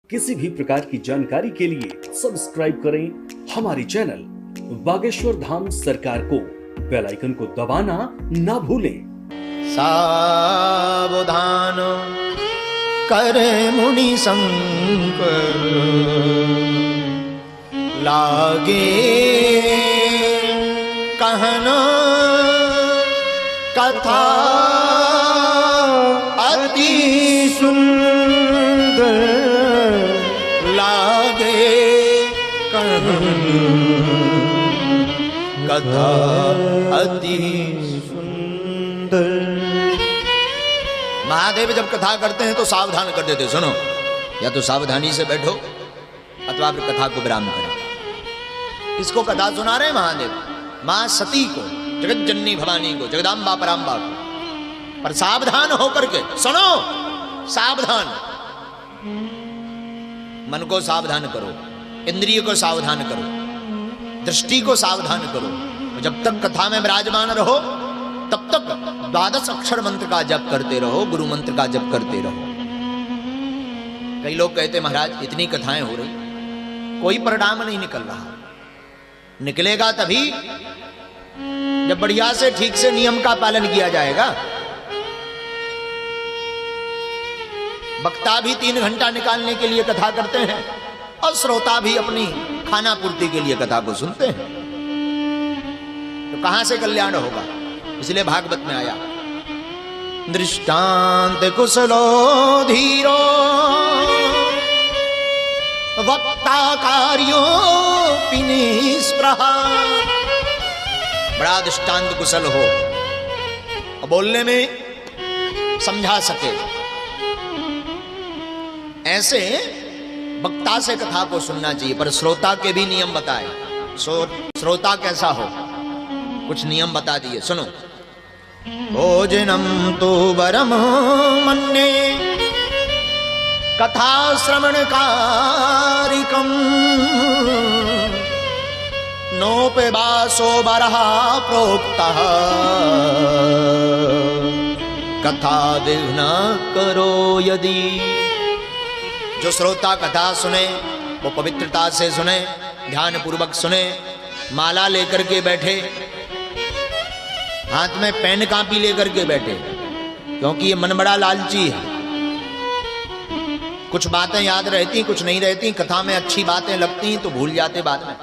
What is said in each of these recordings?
किसी भी प्रकार की जानकारी के लिए सब्सक्राइब करें हमारी चैनल बागेश्वर धाम सरकार को। बेल आइकन को दबाना ना भूलें। सावधान करे मुनि संकर, लागे कहना कथा अति सुंदर, लागे कथा अति सुंदर। महादेव जब कथा करते हैं तो सावधान कर देते, सुनो, या तो सावधानी से बैठो अथवा फिर कथा को विराम करें। किसको कथा सुना रहे हैं महादेव? मां सती को, जगत जननी भवानी को, जगदाम्बा पराम्बा को। पर सावधान होकर के सुनो, सावधान, मन को सावधान करो, इंद्रिय को सावधान करो, दृष्टि को सावधान करो। जब तक कथा में विराजमान रहो तब तक 12 अक्षर मंत्र का जप करते रहो, गुरु मंत्र का जप करते रहो। कई लोग कहते महाराज इतनी कथाएं हो रही, कोई परिणाम नहीं निकल रहा। निकलेगा तभी जब बढ़िया से ठीक से नियम का पालन किया जाएगा। वक्ता भी 3 घंटा निकालने के लिए कथा करते हैं और श्रोता भी अपनी खाना पूर्ति के लिए कथा को सुनते हैं, तो कहां से कल्याण होगा? इसलिए भागवत में आया, दृष्टांत कुशलो धीरो वक्ता कार्यो निष्प्रहा। बड़ा दृष्टांत कुशल हो और बोलने में समझा सके, ऐसे वक्ता से कथा को सुनना चाहिए। पर श्रोता के भी नियम बताए। श्रोता कैसा हो, कुछ नियम बता दिए, सुनो। भोजनम तो वरम मन्ये कथा श्रवण कारिकम, नोपवासो बरहा प्रोक्ता, कथा विघ्न करो यदि। जो श्रोता कथा सुने वो पवित्रता से सुने, ध्यान पूर्वक सुने, माला लेकर के बैठे, हाथ में पेन कापी लेकर के बैठे, क्योंकि ये मन बड़ा लालची है। कुछ बातें याद रहती, कुछ नहीं रहती। कथा में अच्छी बातें लगती तो भूल जाते बाद में,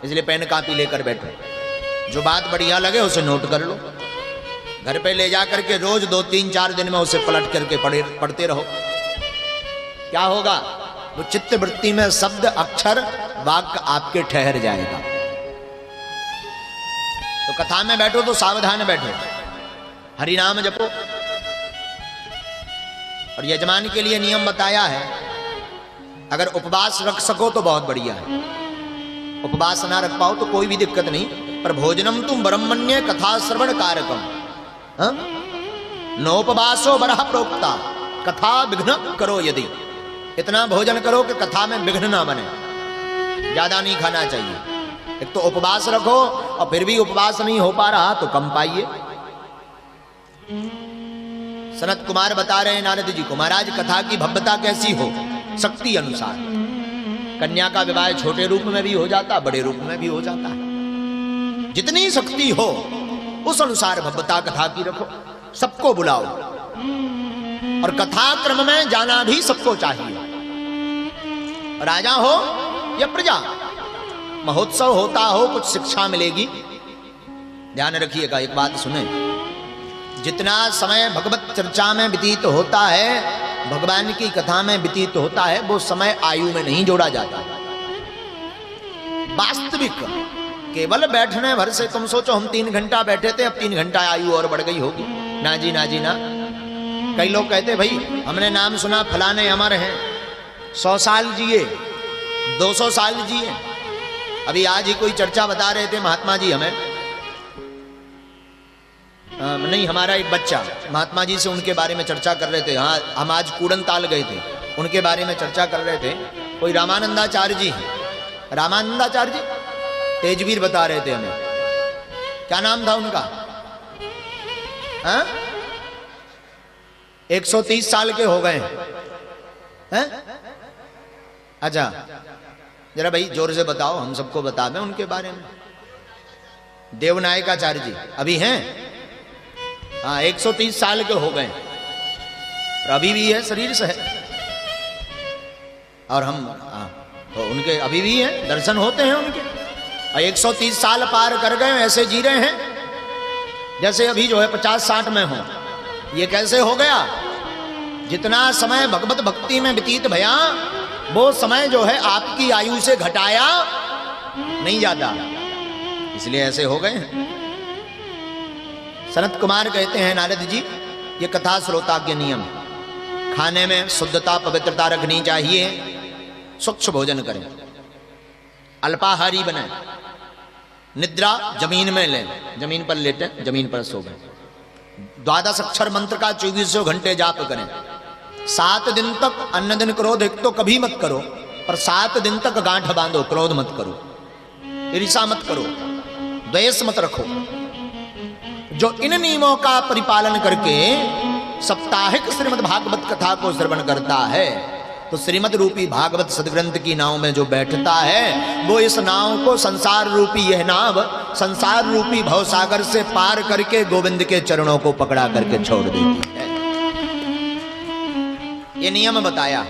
इसलिए पेन कापी लेकर बैठे। जो बात बढ़िया लगे उसे नोट कर लो, घर पे ले जा करके रोज 2, 3, 4 दिन में उसे पलट करके पढ़ते रहो। क्या होगा? वो चित्त वृत्ति में शब्द, अक्षर, वाक्य आपके ठहर जाएगा। तो कथा में बैठो तो सावधान बैठो, हरि नाम जपो। और यजमान के लिए नियम बताया है, अगर उपवास रख सको तो बहुत बढ़िया है, उपवास ना रख पाओ तो कोई भी दिक्कत नहीं। पर भोजनम तुम ब्रह्मण्य कथा श्रवण कारकम, नोपवासो बरह प्रोक्ता, कथा विघ्न करो यदि। इतना भोजन करो कि कथा में विघ्न ना बने, ज्यादा नहीं खाना चाहिए। एक तो उपवास रखो और फिर भी उपवास नहीं हो पा रहा तो कम पाइए। सनत कुमार बता रहे हैं नारद जी को, महाराज कथा की भव्यता कैसी हो? शक्ति अनुसार। कन्या का विवाह छोटे रूप में भी हो जाता, बड़े रूप में भी हो जाता है। जितनी शक्ति हो उस अनुसार भव्यता कथा की रखो, सबको बुलाओ। और कथा क्रम में जाना भी सबको चाहिए। राजा हो या प्रजा, महोत्सव होता हो, कुछ शिक्षा मिलेगी। ध्यान रखिएगा, एक बात सुने, जितना समय भगवत चर्चा में व्यतीत होता है, भगवान की कथा में व्यतीत होता है, वो समय आयु में नहीं जोड़ा जाता। वास्तविक केवल बैठने भर से तुम सोचो हम 3 घंटा बैठे थे, अब 3 घंटा आयु और बढ़ गई होगी। ना जी, ना जी, ना। कई लोग कहते भाई हमने नाम सुना फलाने अमर हैं, 100 साल जिए, 200 साल जिए। अभी आज ही कोई चर्चा बता रहे थे महात्मा जी हमें, नहीं, हमारा एक बच्चा महात्मा जी से उनके बारे में चर्चा कर रहे थे। हाँ, हम आज कूड़न ताल गए थे, उनके बारे में चर्चा कर रहे थे। कोई रामानंदाचार्य जी हैं, रामानंदाचार्य जी तेजवीर बता रहे थे हमें। क्या नाम था उनका? 130 साल के हो गए हैं। अच्छा जरा भाई जोर से बताओ, हम सबको बता दें उनके बारे में। देवनायकाचार्य जी अभी हैं, हाँ 130 साल के हो गए और अभी भी है, शरीर से है। और हम तो उनके अभी भी हैं, दर्शन होते हैं उनके। और 130 साल पार कर गए, ऐसे जी रहे हैं जैसे अभी जो है 50-60 में हो। ये कैसे हो गया? जितना समय भगवत भक्ति में व्यतीत भया, वो समय जो है आपकी आयु से घटाया नहीं जाता, इसलिए ऐसे हो गए। सनत कुमार कहते हैं नारद जी, ये कथा श्रोताज्ञ नियम, खाने में शुद्धता पवित्रता रखनी चाहिए, स्वच्छ भोजन करें, अल्पाहारी बने, निद्रा जमीन में लें, जमीन पर लेटे जमीन पर सो गए, 12 अक्षर मंत्र का 24 घंटे जाप करें, 7 दिन तक अन्न दिन क्रोध एक तो कभी मत करो, पर 7 दिन तक गांठ बांधो, क्रोध मत करो, ईर्षा मत करो, द्वेष मत रखो। जो इन नियमों का परिपालन करके साप्ताहिक श्रीमद् भागवत कथा को श्रवण करता है, तो श्रीमद् रूपी भागवत सदग्रंथ की नाव में जो बैठता है, वो इस नाव को संसार रूपी, यह नाव संसार रूपी भवसागर से पार करके गोविंद के चरणों को पकड़ा करके छोड़ देती है। ये नियम बताया।